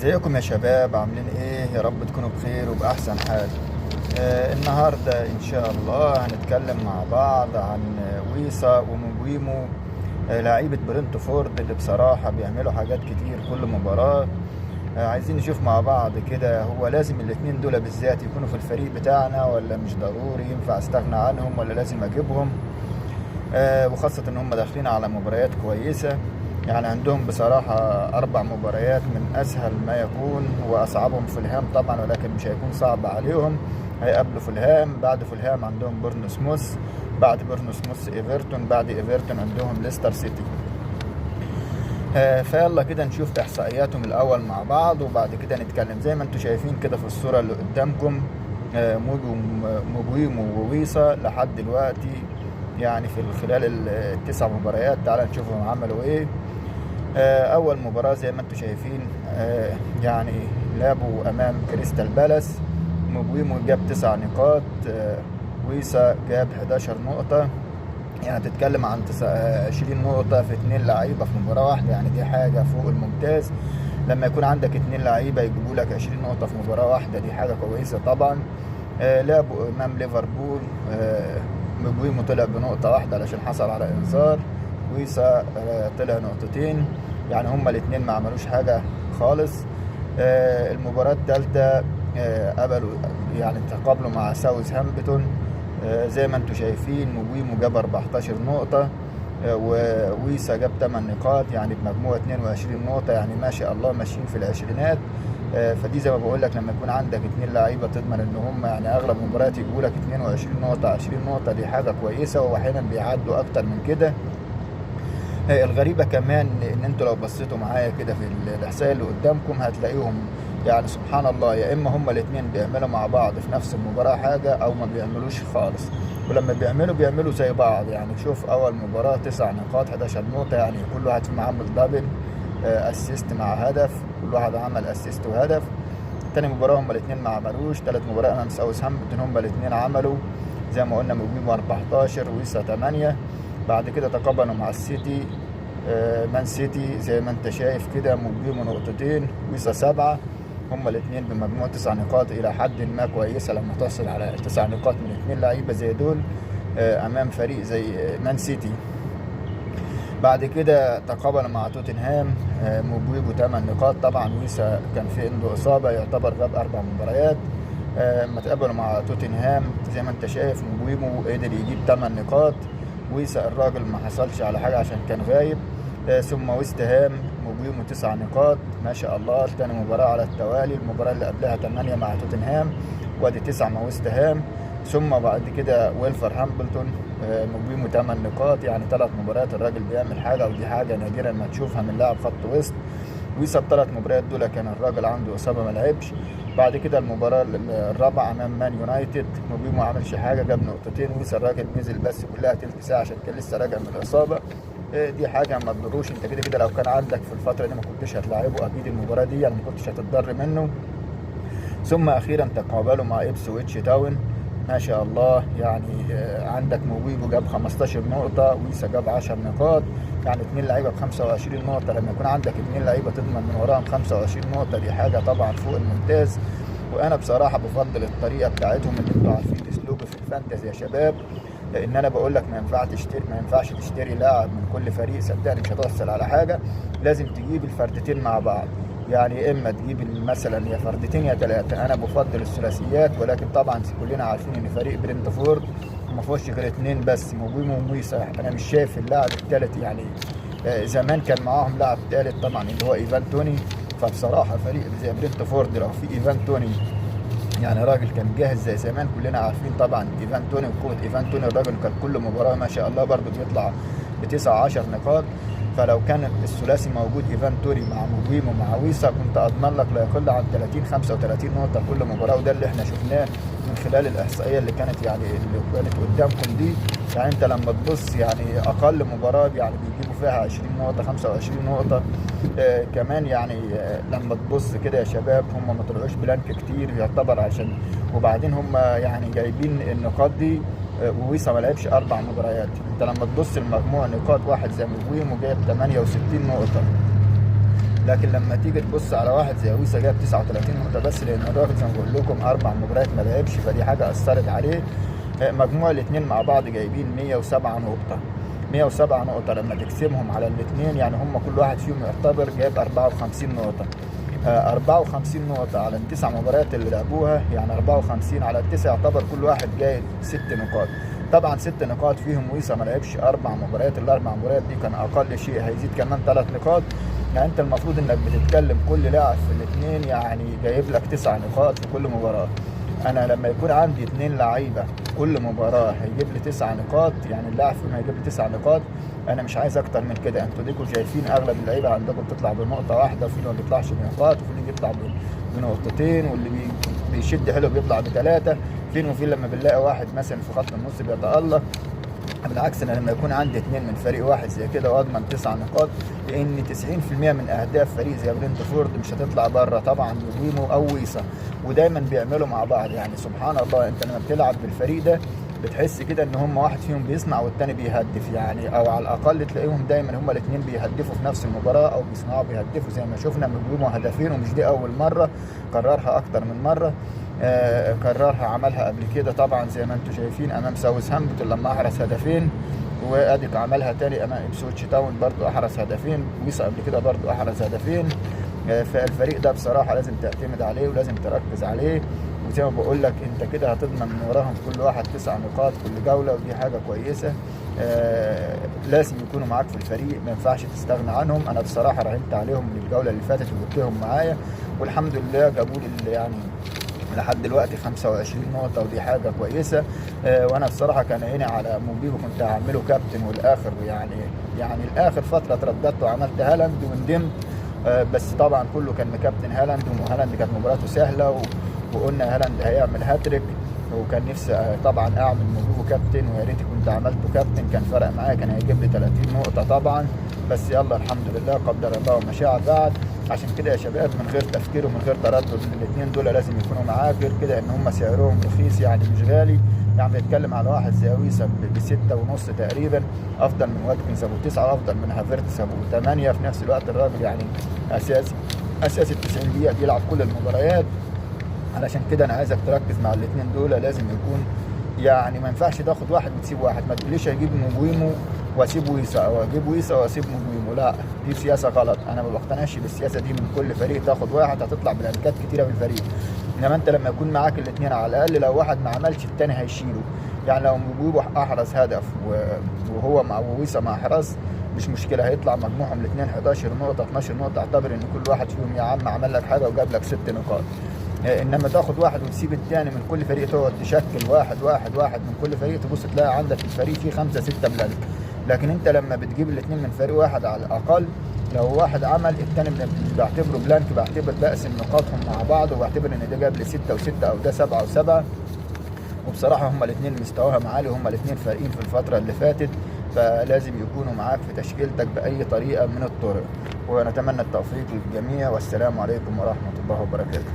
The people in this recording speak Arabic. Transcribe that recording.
ازيكم يا شباب؟ عاملين ايه؟ يا رب تكونوا بخير وبأحسن حال. النهاردة ان شاء الله هنتكلم مع بعض عن ويسا ومبويمو، لعيبة برنتفورد اللي بصراحة بيعملوا حاجات كتير كل مباراة. عايزين نشوف مع بعض كده، هو لازم الاتنين دول بالذات يكونوا في الفريق بتاعنا ولا مش ضروري؟ ينفع استغنى عنهم ولا لازم اجيبهم؟ وخاصة ان هم داخلين على مباريات كويسة. يعني عندهم بصراحة 4 مباريات من أسهل ما يكون، وأصعبهم فولهام طبعا، ولكن مش هيكون صعب عليهم. هيقابلوا فولهام، بعد فولهام عندهم بورنموث، بعد بورنموث إيفرتون، بعد إيفرتون عندهم ليستر سيتي. فيلا كده نشوف إحصائياتهم الأول مع بعض، وبعد كده نتكلم. زي ما انتم شايفين كده في الصورة اللي قدامكم، مبويمو وويسا لحد دلوقتي يعني في خلال ال9 مباريات. تعال نشوفهم عملوا ايه. اول مباراة زي ما انتم شايفين يعني لعبوا امام كريستال بالاس. مبويمو جاب 9 نقاط، ويسا جاب 11 نقطة. يعني تتكلم عن 20 نقطة في 2 لعيبة في مباراة واحدة، يعني دي حاجة فوق الممتاز. لما يكون عندك 2 لعيبة يجيبوا لك 20 نقطة في مباراة واحدة، دي حاجة كويسة طبعا. لعبوا امام ليفربول. مبويمو طلع بنقطة واحدة علشان حصل على انذار، ويسا طلع نقطتين. يعني هما الاتنين ما عملوش حاجة خالص. المباراة الثالثة قابلوا يعني تقابلوا مع ساوثهامبتون. زي ما انتم شايفين مبويمو جاب 14 نقطة، وويسا جاب 8 نقاط، يعني بمجموع 22 نقطة. يعني ما شاء الله ماشيين في العشرينات. فدي زي ما بقول لك، لما يكون عندك 2 لعيبة تضمن ان هم يعني اغلب المباريات يجيبوا لك 22 نقطة 20 نقطة، دي حاجة كويسة، واحيانا بيعدوا اكتر من كده. الغريبة كمان ان انتوا لو بصيتوا معايا كده في الاحصائية اللي قدامكم هتلاقيهم يعني سبحان الله، يا اما هما الاتنين بيعملوا مع بعض في نفس المباراة حاجة، او ما بيعملوش خالص. ولما بيعملوا زي بعض. يعني شوف اول مباراة 9 نقاط 11 نقطة، يعني كل واحد فيهم عامل دبل اسيست مع هدف، كل واحد عمل اسيست وهدف. تاني مباراة هما الاتنين ما عملوش. تالت مباراة امام ساوثهامبتون هما الاتنين عملوا زي ما قلنا، مبويمو 14 ويسا 8. بعد كده تقابلوا مع السيتي، مان سيتي زي ما انت شايف كده، مبويمو نقطتين ويسا 7. هما الاثنين بمجموع 9 نقاط الى حد ما كويسة لما تحصل على 9 نقاط من 2 لعيبة زي دول امام فريق زي مان سيتي. بعد كده تقابل مع توتنهام، مبويمو 8 نقاط. طبعا ويسا كان في عنده اصابة، يعتبر غاب 4 مباريات. لما تقابلوا مع توتنهام زي ما انت شايف مبويمو قدر يجيب 8 نقاط، ويسا الراجل ما حصلش على حاجة عشان كان غايب. ثم ويست هام مبويمو 9 نقاط ما شاء الله. تاني مباراة على التوالي، المباراة اللي قبلها 8 مع توتنهام، وادي 9 مع ويست هام. ثم بعد كده ويلفرهامبتون مبويمو 8 نقاط. يعني 3 مباريات الراجل بيعمل حاجة، ودي حاجة نادرا ما تشوفها من لاعب خط وسط. ويسا ال3 مباريات دول كان الراجل عنده إصابة ما لعبش. بعد كده المباراة الرابعة أمام مان يونايتد، مبويمو ما عملش حاجة، جاب نقطتين. ويسا الراجل نزل بس كلها تلت ساعة عشان كان لسه راجع من الإصابة. دي حاجة ما تضروش. انت كده كده لو كان عندك في الفترة دي ما كنتش هتلاعبه أكيد المباراة دي، يعني ما كنتش هتتضر منه. ثم أخيرا تقابلوا مع إبسويتش تاون. ما شاء الله، يعني عندك مبويمو جاب 15 نقطة، ويسا جاب 10 نقاط. يعني 2 لعيبة ب 25 نقطة. لما يكون عندك 2 لعيبة تضمن من وراهم 25 نقطة، دي حاجة طبعا فوق الممتاز. وانا بصراحه بفضل الطريقه بتاعتهم، اللي انتوا عارفين اسلوبي في الفانتزي يا شباب، ان انا بقول لك ما ينفعش تشتري لاعب من كل فريق، صدقني مش هتحصل على حاجه. لازم تجيب الفردتين مع بعض، يعني يا اما تجيب مثلا يا فردتين يا 3. انا بفضل الثلاثيات، ولكن طبعا كلنا عارفين ان فريق برنتفورد ما فيهوش غير 2 بس، مبويمو وويسا. انا مش شايف اللاعب الثالث. يعني زمان كان معاهم لاعب ثالث طبعا اللي هو ايفان توني. فبصراحه فريق زي برنتفورد لو في ايفان توني، يعني راجل كان جاهز زي زمان. كلنا عارفين طبعا ايفان توني وقوة ايفان توني. الراجل كان كل مباراة ما شاء الله برضه بيطلع ب9 10 نقاط. فلو كان الثلاثي موجود ايفان توني مع مبويمو مع ويسا، كنت اضمن لك لا يقل عن 30 35 نقطة كل مباراة. وده اللي احنا شفناه من خلال الاحصائية اللي كانت قدامكم دي. يعني انت لما تبص يعني اقل مباراة يعني بيجيبوا فيها 20 نقطة 25 نقطة. كمان يعني لما تبص كده يا شباب، هم ما طلعوش بلانك كتير يعتبر عشان، وبعدين هم يعني جايبين النقاط دي. وويسا ما لعبش 4 مباريات. انت لما تبص المجموع نقاط واحد زي مبويمو جايب 68 نقطة. لكن لما تيجي تبص على واحد زي ويسا جاب 39 نقطه بس، لان الراجل زي ما بقول لكم 4 مباريات ما لعبش، فدي حاجه اثرت عليه. مجموع الاثنين مع بعض جايبين 107 نقطه. 107 نقطه لما تقسمهم على الاثنين يعني هم كل واحد فيهم يعتبر جايب 54 نقطه. 54 نقطة على ال9 مباريات اللي لعبوها، يعني 54 على ال9 يعتبر كل واحد جايب 6 نقاط. طبعا 6 نقاط فيهم ويسا ما لعبش 4 مباريات، ال4 مباريات دي كان اقل شيء هيزيد كمان 3 نقاط. يعني انت المفروض انك بتتكلم كل لاعب في الاثنين يعني جايب لك 9 نقاط في كل مباراة. انا لما يكون عندي 2 لعيبة كل مباراة هيجيب لي 9 نقاط، يعني اللاعب فيهم هيجيب لي 9 نقاط، انا مش عايز اكتر من كده. انتوا ديكوا شايفين اغلب اللعيبه عندكم بتطلع بنقطه واحده، وفي اللي ما بيطلعش بنقاط، وفي اللي بيطلع بنقطتين، واللي بيشد حلو بيطلع ب3. فين وفين لما بنلاقي واحد مثلا في خط النص بيتألق. بالعكس انا لما يكون عندي 2 من فريق واحد زي كده واضمن 9 نقاط، لان 90% من اهداف فريق زي برنتفورد مش هتطلع بره طبعا بويمو او ويسا، ودايما بيعملوا مع بعض. يعني سبحان الله انت لما بتلعب بالفريق ده بتحس كده ان هم واحد فيهم بيصنع والتاني بيهدف، يعني او على الاقل تلاقيهم دايما هم الاثنين بيهدفوا في نفس المباراه، او بيصنعوا بيهدفوا زي ما شفنا من بيجيبوا هدفين، ومش دي اول مره، كررها اكتر من مره. كررها عملها قبل كده طبعا زي ما انتم شايفين امام ساوثهامبتون لما احرز هدفين، واديك عملها تاني امام ابسويتش تاون برضو احرز هدفين، ويسا قبل كده برضو احرز هدفين. فالفريق ده بصراحه لازم تعتمد عليه ولازم تركز عليه، وزي ما بقول لك انت كده هتضمن من وراهم كل واحد 9 نقاط كل جوله، ودي حاجه كويسه. لازم يكونوا معاك في الفريق، ما ينفعش تستغنى عنهم. انا بصراحه راهنت عليهم من الجوله اللي فاتت وجبتهم معايا، والحمد لله جابوا لي يعني لحد دلوقتي 25 نقطة، ودي حاجة كويسة. وانا بصراحة كان عيني على موبيبو، كنت هعمله كابتن، والاخر يعني الاخر فترة ترددت وعملت هالاند وندمت. بس طبعا كله كان مكابتن هالاند، وهالاند كانت مباراته سهلة، وقلنا هالاند هيعمل هاتريك، وكان نفسي طبعا اعمل موبيبو كابتن، ويا ريت كنت عملته كابتن كان فرق معايا، كان هيجيب لي 30 نقطة طبعا. بس يلا الحمد لله قدر الله وما شاء فعل. عشان كده يا شباب من غير تفكير ومن غير تردد الاثنين دول لازم يكونوا معاك، غير كده ان هم سعرهم رخيص يعني مش غالي. يعني بنتكلم على واحد زي ويسا ب6.5 تقريبا، افضل من واتكنز ابو 9، وافضل من هافيرتس ابو 8. في نفس الوقت الراجل يعني اساسي 90 دقيقة بيلعب كل المباريات. علشان كده انا عايزك تركز مع الاثنين دول، لازم يكون يعني ما ينفعش تاخد واحد وتسيب واحد. ما تقوليش اجيب موبويمو واسيب ويسا، او اجيب ويسا واسيب موبويمو، لا دي سياسه غلط. انا ما بقتنعش بالسياسه دي. من كل فريق تاخد واحد هتطلع بلانكات كتيره في الفريق، انما انت لما يكون معاك الاثنين على الاقل لو واحد ما عملش الثاني هيشيله. يعني لو موبويمو احرز هدف وهو مع ويسا ما احرز مش مشكله، هيطلع مجموعهم الاثنين 11 نقطه 12 نقطه، اعتبر ان كل واحد فيهم يا عم عمل لك حاجه وجاب لك 6 نقاط. انما تاخد واحد وتسيب الثاني من كل فريق، تقعد تشكل واحد واحد واحد من كل فريق، تبص تلاقي عندك الفريق فيه 5 6 بلانك. لكن انت لما بتجيب الاثنين من فريق واحد على الاقل، لو واحد عمل الثاني مش بعتبره بلانك، بعتبر بقسم نقاطهم مع بعض، وبعتبر ان ده جاب لي 6 و6 او ده 7 و7. وبصراحه هما الاثنين مستواهم عالي، هما الاثنين فارقين في الفتره اللي فاتت، فلازم يكونوا معاك في تشكيلتك باي طريقه من الطرق. ونتمنى التوفيق للجميع، والسلام عليكم ورحمه الله وبركاته.